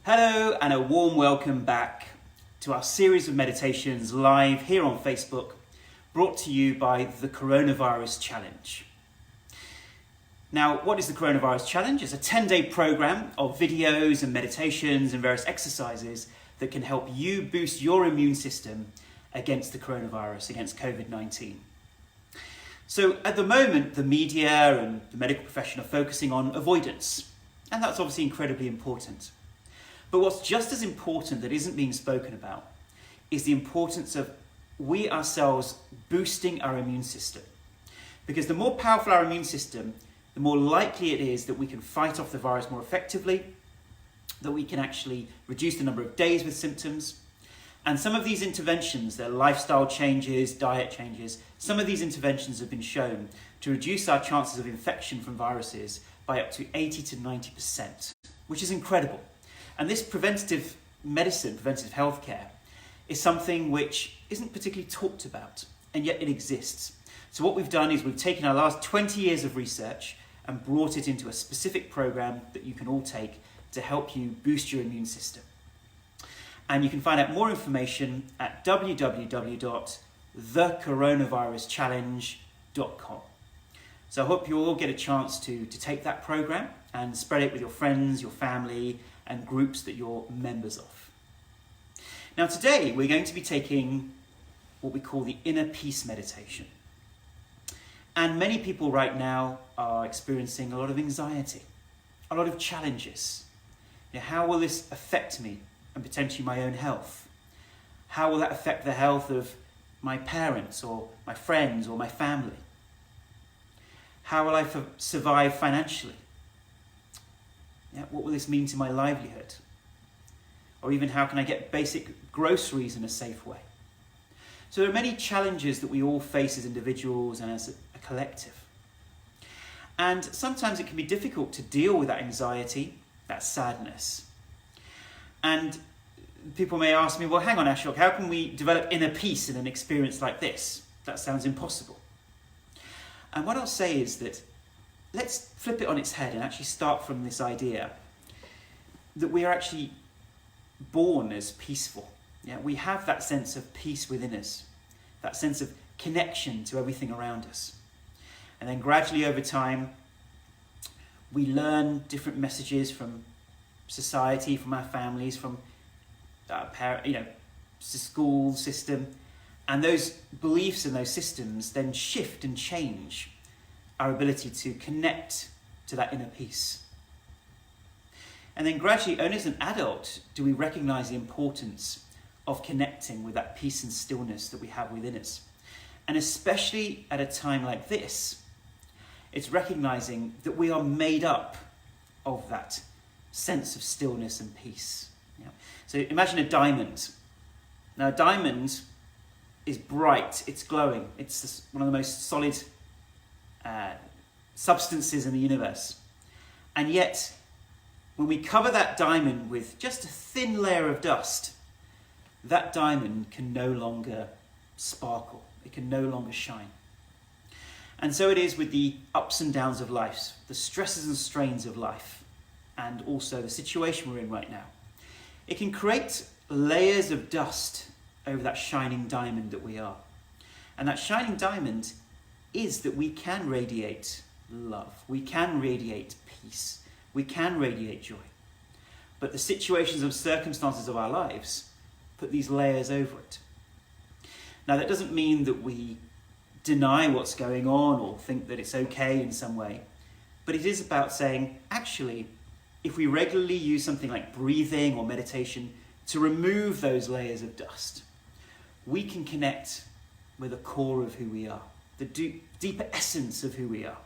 Hello and a warm welcome back to our series of meditations live here on Facebook, brought to you by the Coronavirus Challenge. Now, what is the Coronavirus Challenge? It's a 10-day program of videos and meditations and various exercises that can help you boost your immune system against the coronavirus, against COVID-19. So at the moment, the media and the medical profession are focusing on avoidance, and that's obviously incredibly important. But what's just as important that isn't being spoken about is the importance of we ourselves boosting our immune system. Because the more powerful our immune system, the more likely it is that we can fight off the virus more effectively, that we can actually reduce the number of days with symptoms. And some of these interventions, their lifestyle changes, diet changes, some of these interventions have been shown to reduce our chances of infection from viruses by up to 80 to 90%, which is incredible. And this preventative medicine, preventative healthcare, is something which isn't particularly talked about, and yet it exists. So what we've done is we've taken our last 20 years of research and brought it into a specific program that you can all take to help you boost your immune system. And you can find out more information at www.thecoronaviruschallenge.com. So I hope you all get a chance to take that program and spread it with your friends, your family, and groups that you're members of. Now today we're going to be taking what we call the inner peace meditation. And many people right now are experiencing a lot of anxiety, a lot of challenges. How will this affect me and potentially my own health? How will that affect the health of my parents or my friends or my family? How will I survive financially? What will this mean to my livelihood? Or even how can I get basic groceries in a safe way? So there are many challenges that we all face as individuals and as a collective. And sometimes it can be difficult to deal with that anxiety, that sadness. And people may ask me, well, hang on, Ashok, how can we develop inner peace in an experience like this? That sounds impossible. And what I'll say is that let's flip it on its head and actually start from this idea that we are actually born as peaceful. We have that sense of peace within us, that sense of connection to everything around us. And then gradually over time, we learn different messages from society, from our families, from our school system. And those beliefs and those systems then shift and change our ability to connect to that inner peace. And then gradually, only as an adult do we recognize the importance of connecting with that peace and stillness that we have within us. And especially at a time like this, it's recognizing that we are made up of that sense of stillness and peace. So imagine a diamond. Now, a diamond is bright, it's glowing, it's one of the most solid substances in the universe. And yet, when we cover that diamond with just a thin layer of dust, that diamond can no longer sparkle, it can no longer shine. And so it is with the ups and downs of life, the stresses and strains of life, and also the situation we're in right now. It can create layers of dust over that shining diamond that we are. And that shining diamond is that we can radiate love, we can radiate peace, we can radiate joy. But the situations and circumstances of our lives put these layers over it. Now that doesn't mean that we deny what's going on or think that it's okay in some way, but it is about saying, actually, if we regularly use something like breathing or meditation to remove those layers of dust, we can connect with the core of who we are, the deeper essence of who we are,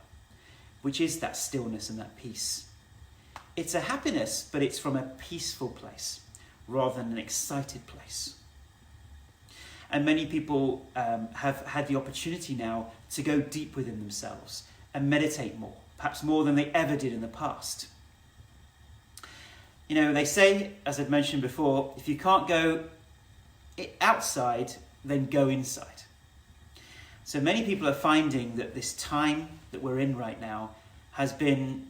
which is that stillness and that peace. It's a happiness, but it's from a peaceful place rather than an excited place. And many people have had the opportunity now to go deep within themselves and meditate more, perhaps more than they ever did in the past. They say, as I've mentioned before, if you can't go outside, then go inside. So many people are finding that this time that we're in right now has been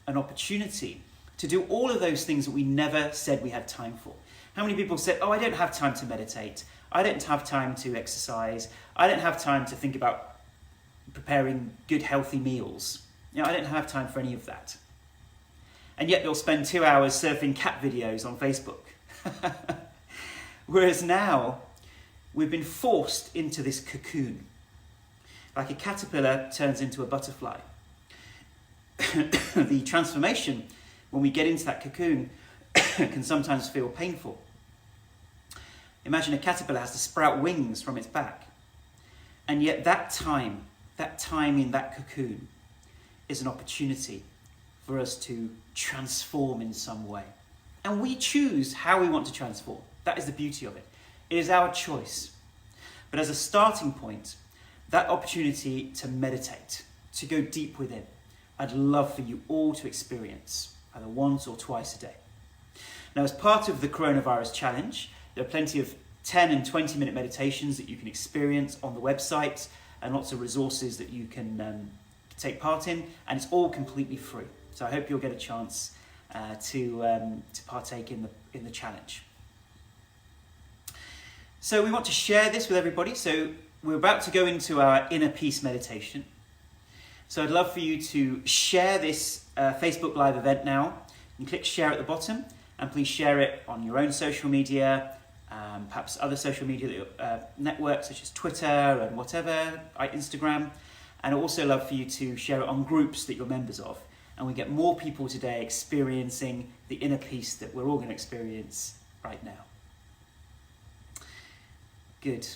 an opportunity to do all of those things that we never said we had time for. How many people said, oh, I don't have time to meditate. I don't have time to exercise. I don't have time to think about preparing good, healthy meals. I don't have time for any of that. And yet they'll spend 2 hours surfing cat videos on Facebook. Whereas now, we've been forced into this cocoon. Like a caterpillar turns into a butterfly. The transformation, when we get into that cocoon, can sometimes feel painful. Imagine a caterpillar has to sprout wings from its back. And yet that time in that cocoon is an opportunity for us to transform in some way. And we choose how we want to transform. That is the beauty of it. It is our choice. But as a starting point, that opportunity to meditate, to go deep within, I'd love for you all to experience, either once or twice a day. Now, as part of the Coronavirus Challenge, there are plenty of 10 and 20-minute meditations that you can experience on the website, and lots of resources that you can take part in, and it's all completely free. So I hope you'll get a chance to partake in the challenge. So we want to share this with everybody. So we're about to go into our inner peace meditation. So I'd love for you to share this Facebook Live event now. You can click share at the bottom, and please share it on your own social media, perhaps other social media networks such as Twitter and whatever, Instagram. And I'd also love for you to share it on groups that you're members of. And we get more people today experiencing the inner peace that we're all going to experience right now. Good.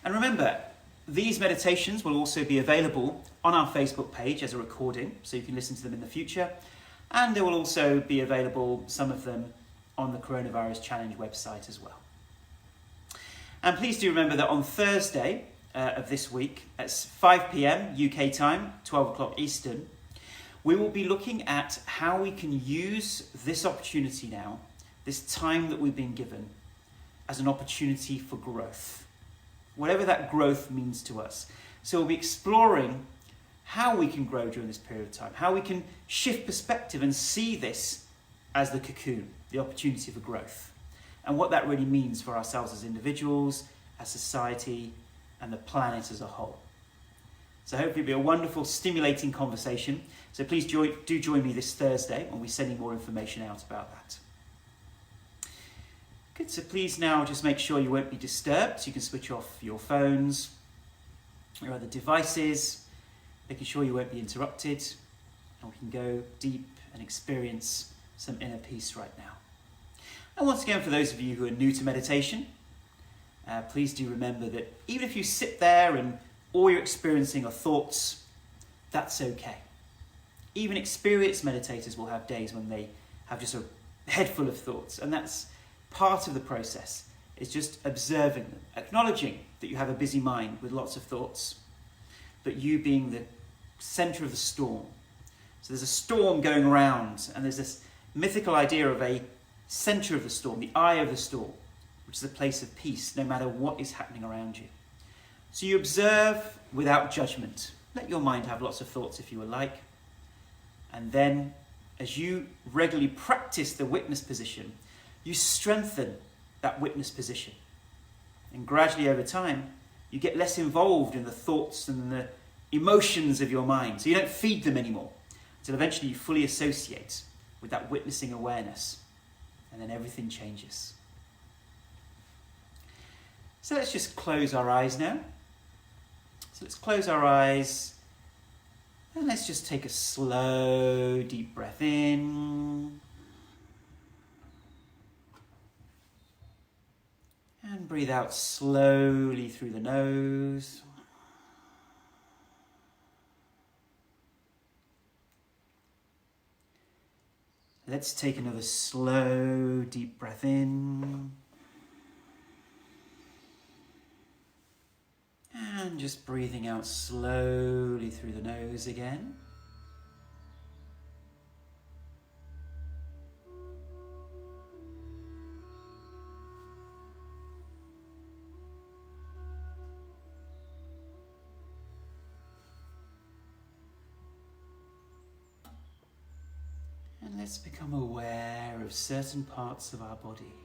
And remember, these meditations will also be available on our Facebook page as a recording, so you can listen to them in the future. And they will also be available, some of them, on the Coronavirus Challenge website as well. And please do remember that on Thursday of this week, at 5 p.m. UK time, 12 o'clock Eastern, we will be looking at how we can use this opportunity now, this time that we've been given, as an opportunity for growth, whatever that growth means to us. So we'll be exploring how we can grow during this period of time, how we can shift perspective and see this as the cocoon, the opportunity for growth, and what that really means for ourselves as individuals, as society, and the planet as a whole. So hopefully it'll be a wonderful, stimulating conversation. So please do join me this Thursday when we're sending more information out about that. Good, so please now just make sure you won't be disturbed. So you can switch off your phones, your other devices, making sure you won't be interrupted, and we can go deep and experience some inner peace right now. And once again, for those of you who are new to meditation, please do remember that even if you sit there and all you're experiencing are thoughts, that's okay. Even experienced meditators will have days when they have just a head full of thoughts, and that's part of the process. It's just observing them, acknowledging that you have a busy mind with lots of thoughts, but you being the center of the storm. So there's a storm going around, and there's this mythical idea of a center of the storm, the eye of the storm, which is a place of peace, no matter what is happening around you. So you observe without judgment. Let your mind have lots of thoughts if you would like. And then, as you regularly practice the witness position, you strengthen that witness position. And gradually over time, you get less involved in the thoughts and the emotions of your mind. So you don't feed them anymore, until eventually you fully associate with that witnessing awareness. And then everything changes. So let's just close our eyes now. So let's close our eyes, and let's just take a slow, deep breath in. And breathe out slowly through the nose. Let's take another slow, deep breath in. And just breathing out slowly through the nose again. And let's become aware of certain parts of our body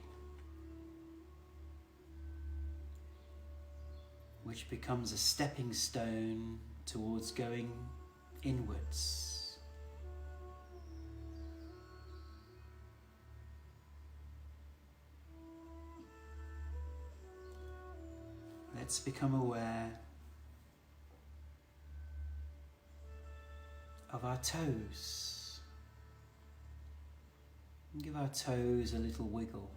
which becomes a stepping stone towards going inwards. Let's become aware of our toes. And give our toes a little wiggle.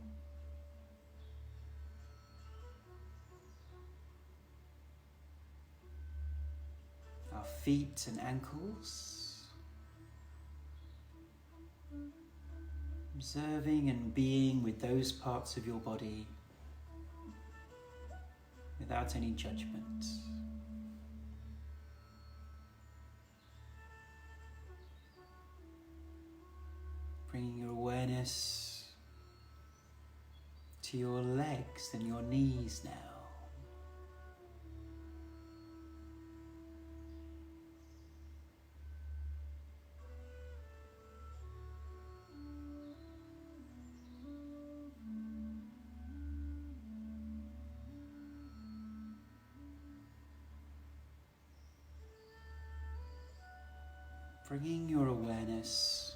Our feet and ankles. Observing and being with those parts of your body without any judgment. Bringing your awareness to your legs and your knees now. Bringing your awareness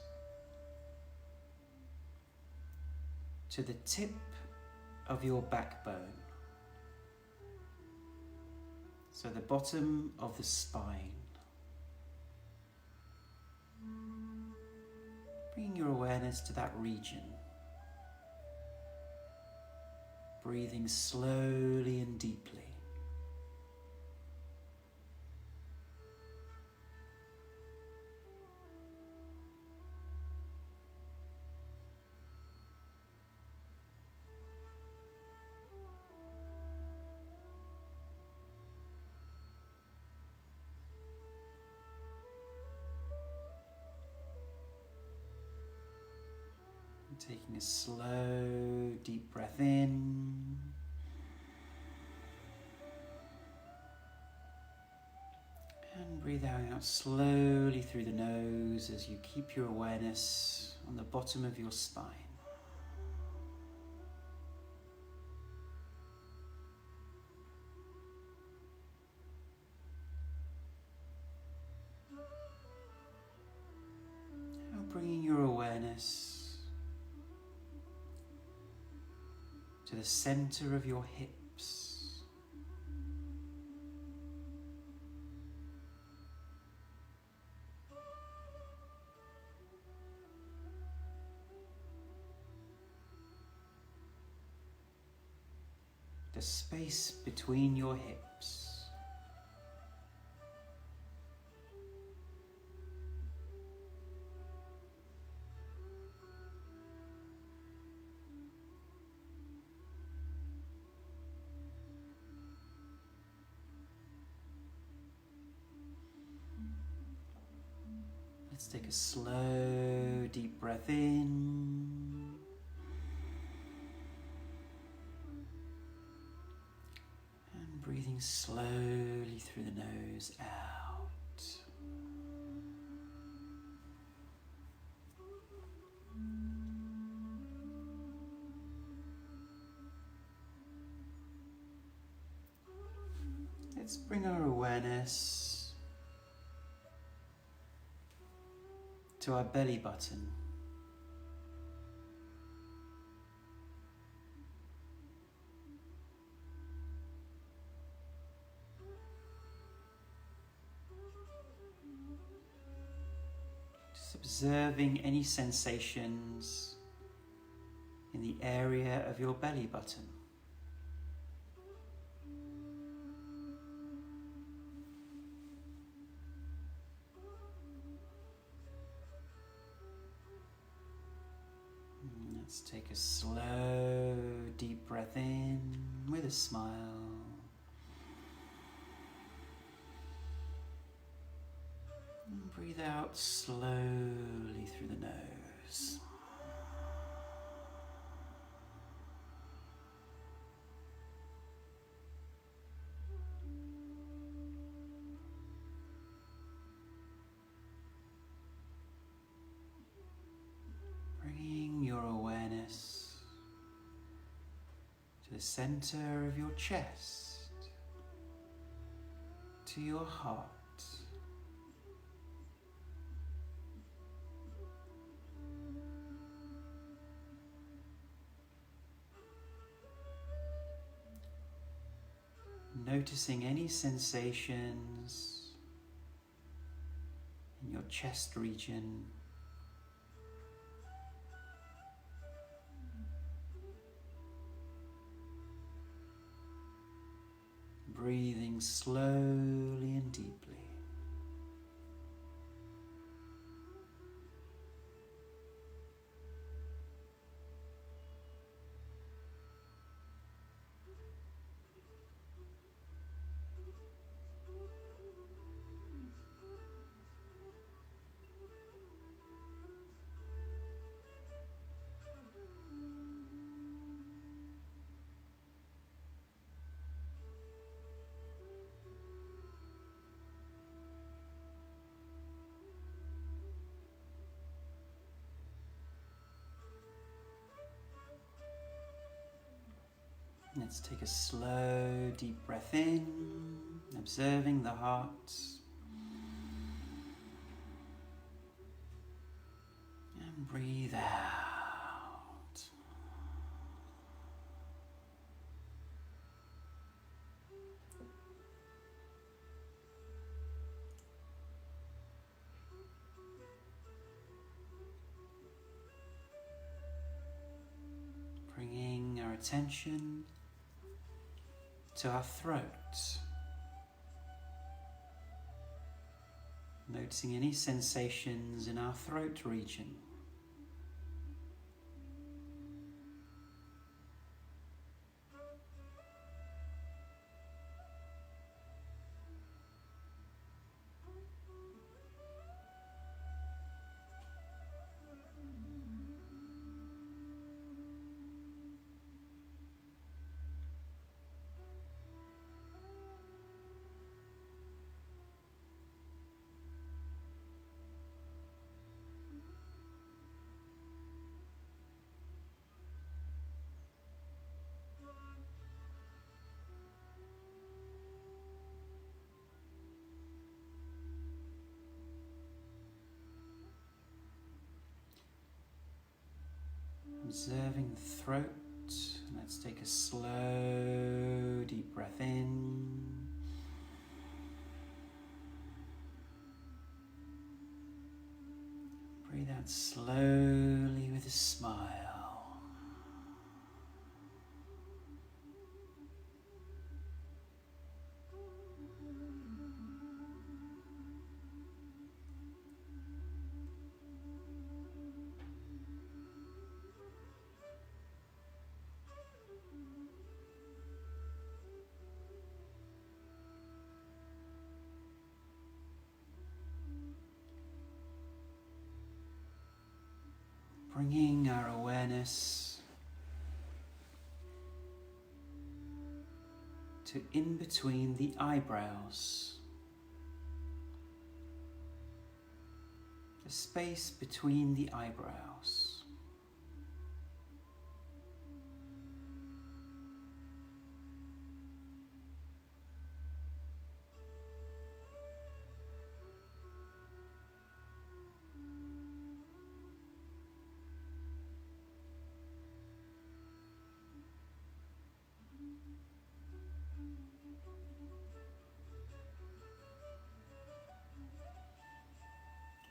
to the tip of your backbone, so the bottom of the spine. Bringing your awareness to that region. Breathing slowly and deeply. Taking a slow, deep breath in. And breathing out slowly through the nose as you keep your awareness on the bottom of your spine. Now bringing your awareness to the center of your hips. The space between your hips. Let's take a slow, deep breath in. And breathing slowly through the nose out. Let's bring our awareness to our belly button. Just observing any sensations in the area of your belly button. Let's take a slow, deep breath in with a smile. And breathe out slowly through the nose. the center of your chest, to your heart. Noticing any sensations in your chest region. Breathing slowly and deeply. Let's take a slow, deep breath in, observing the heart. And breathe out. Bringing our attention to our throat, noticing any sensations in our throat region. Observing the throat. Let's take a slow, deep breath in. Breathe out slowly with a smile. Bringing our awareness to in between the eyebrows, the space between the eyebrows.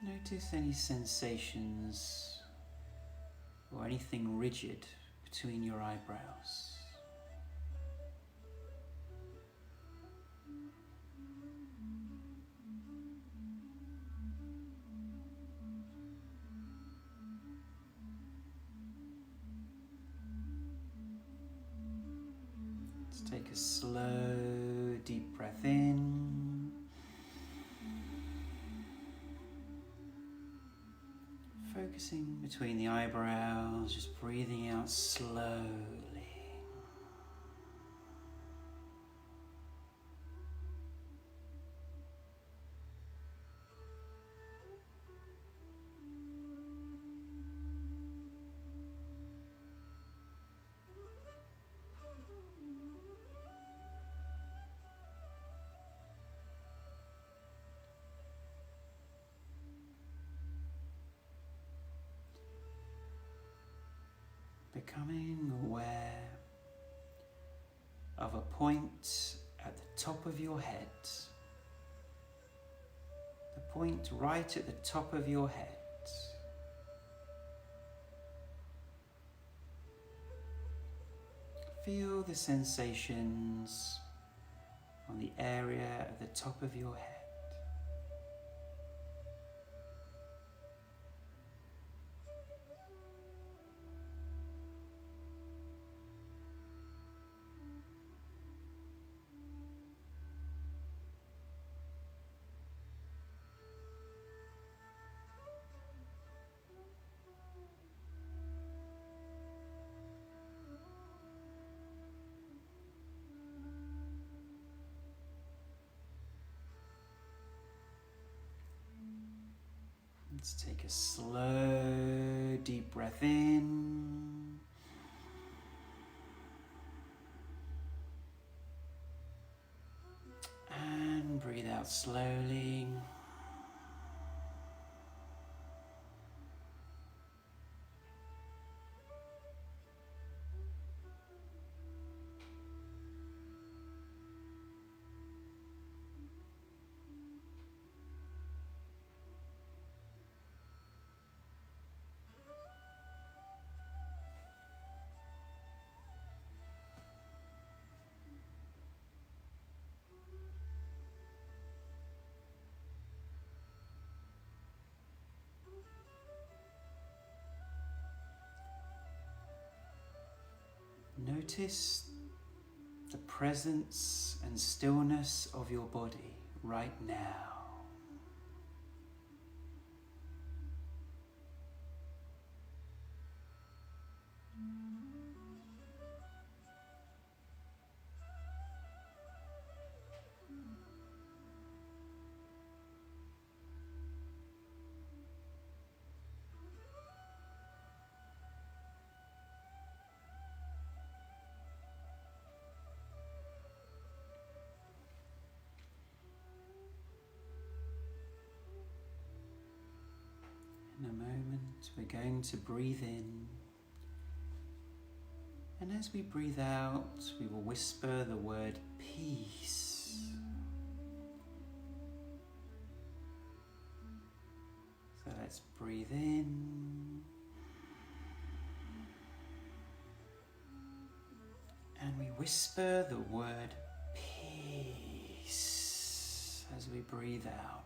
Notice any sensations or anything rigid between your eyebrows. Let's take a slow, deep breath in. Focusing between the eyebrows, just breathing out slowly. becoming aware of a point at the top of your head. The point right at the top of your head. Feel the sensations on the area at the top of your head. Let's take a slow, deep breath in. And breathe out slowly. Notice the presence and stillness of your body right now. In a moment, we're going to breathe in, and as we breathe out, we will whisper the word peace. So let's breathe in, and we whisper the word peace as we breathe out.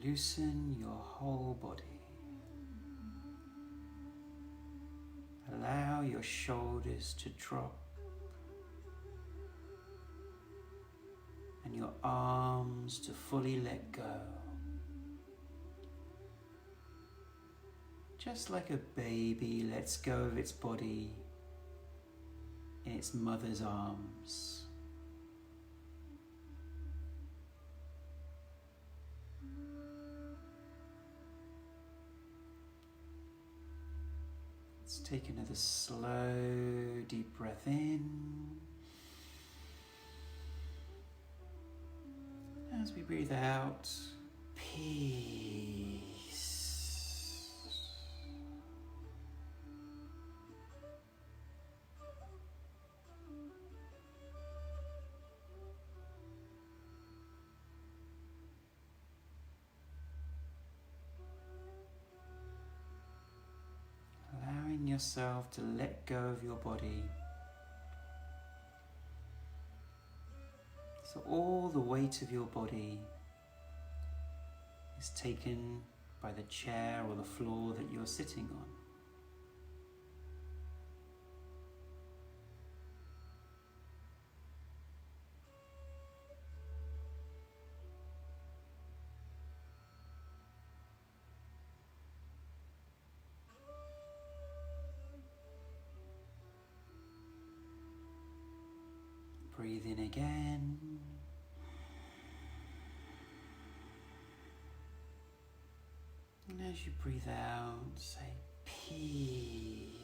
Loosen your whole body. Allow your shoulders to drop and your arms to fully let go. Just like a baby lets go of its body in its mother's arms. Let's take another slow, deep breath in. As we breathe out, peace. Allowing yourself to let go of your body. So all the weight of your body is taken by the chair or the floor that you're sitting on. Breathe in again. And as you breathe out, say peace.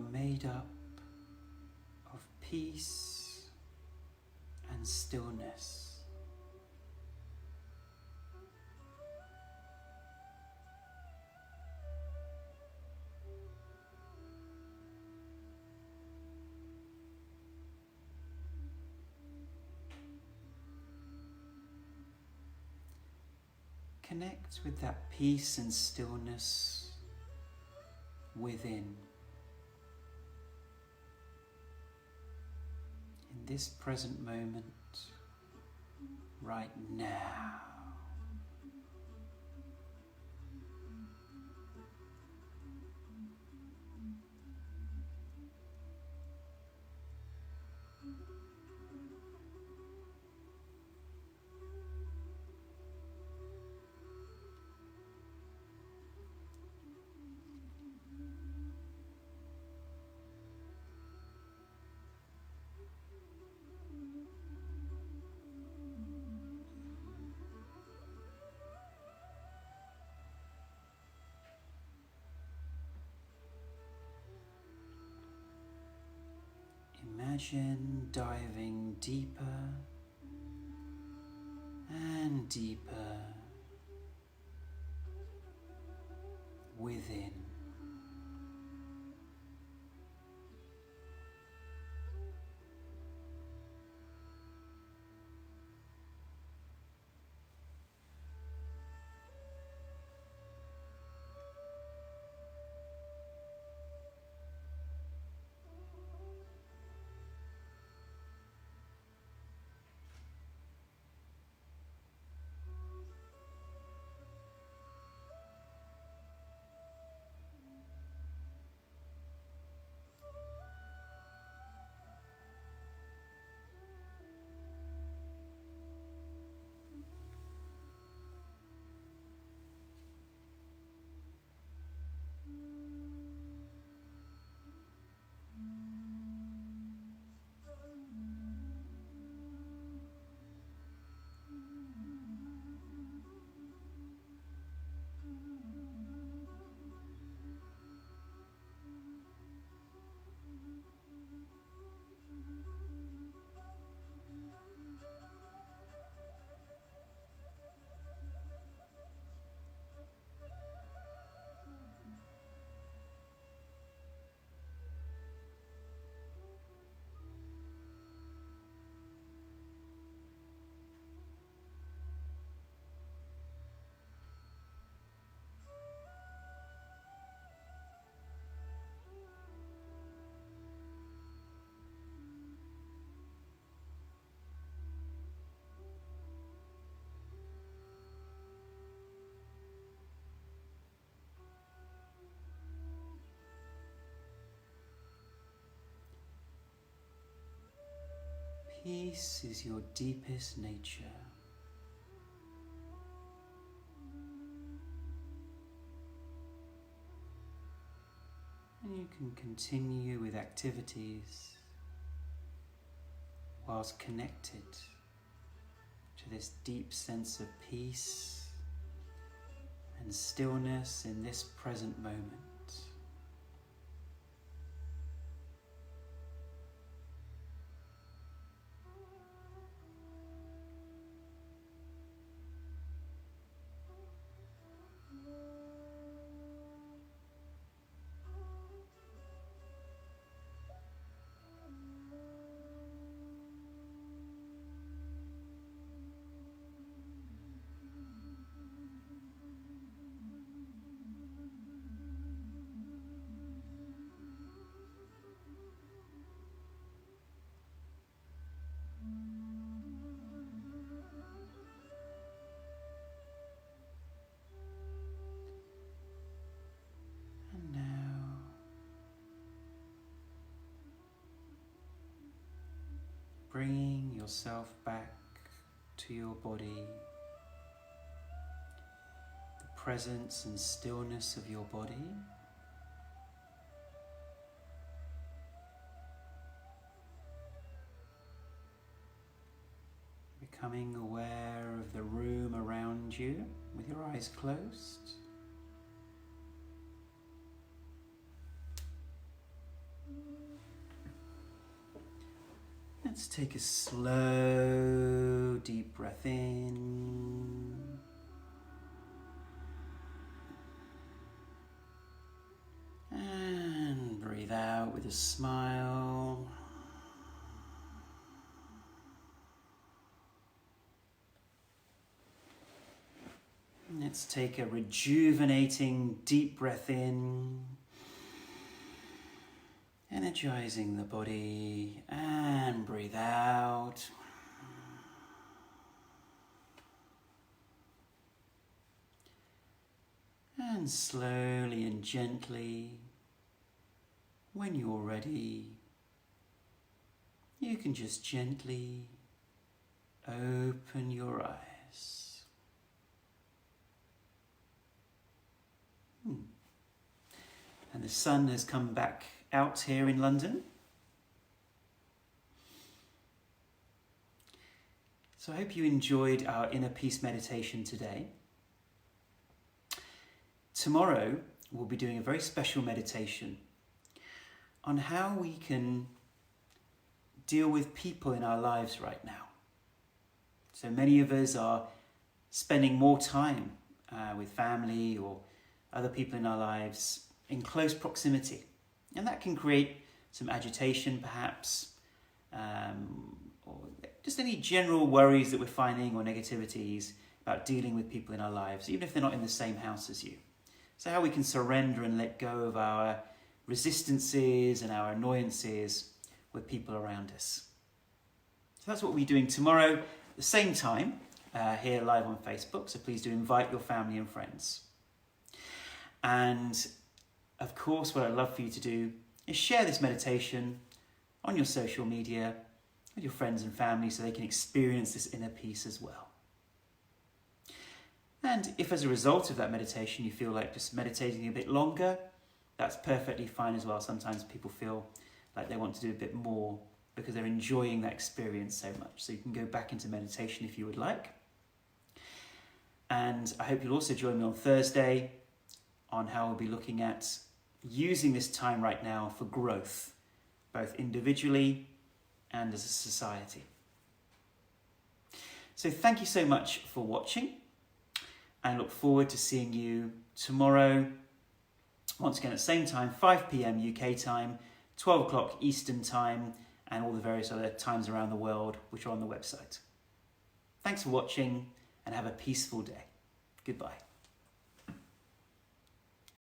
are made up of peace and stillness. Connect with that peace and stillness within. In this present moment, right now. Imagine diving deeper and deeper within. Peace is your deepest nature. And you can continue with activities whilst connected to this deep sense of peace and stillness in this present moment. Bringing yourself back to your body, the presence and stillness of your body, becoming aware of the room around you with your eyes closed. Let's take a slow, deep breath in. And breathe out with a smile. Let's take a rejuvenating, deep breath in. Energizing the body, and breathe out. And slowly and gently, when you're ready, you can just gently open your eyes. And the sun has come back out here in London. So I hope you enjoyed our inner peace meditation today. Tomorrow we'll be doing a very special meditation on how we can deal with people in our lives right now. So many of us are spending more time with family or other people in our lives in close proximity. And that can create some agitation perhaps, or just any general worries that we're finding or negativities about dealing with people in our lives, even if they're not in the same house as you. So how we can surrender and let go of our resistances and our annoyances with people around us. So that's what we'll be doing tomorrow at the same time, here live on Facebook. So please do invite your family and friends. And of course, what I'd love for you to do is share this meditation on your social media with your friends and family so they can experience this inner peace as well. And if as a result of that meditation you feel like just meditating a bit longer, that's perfectly fine as well. Sometimes people feel like they want to do a bit more because they're enjoying that experience so much. So you can go back into meditation if you would like. And I hope you'll also join me on Thursday on how we'll be looking at using this time right now for growth, both individually and as a society. So thank you so much for watching, and I look forward to seeing you tomorrow, once again at the same time, 5 p.m. UK time, 12 o'clock Eastern time, and all the various other times around the world which are on the website. Thanks for watching, and have a peaceful day. Goodbye.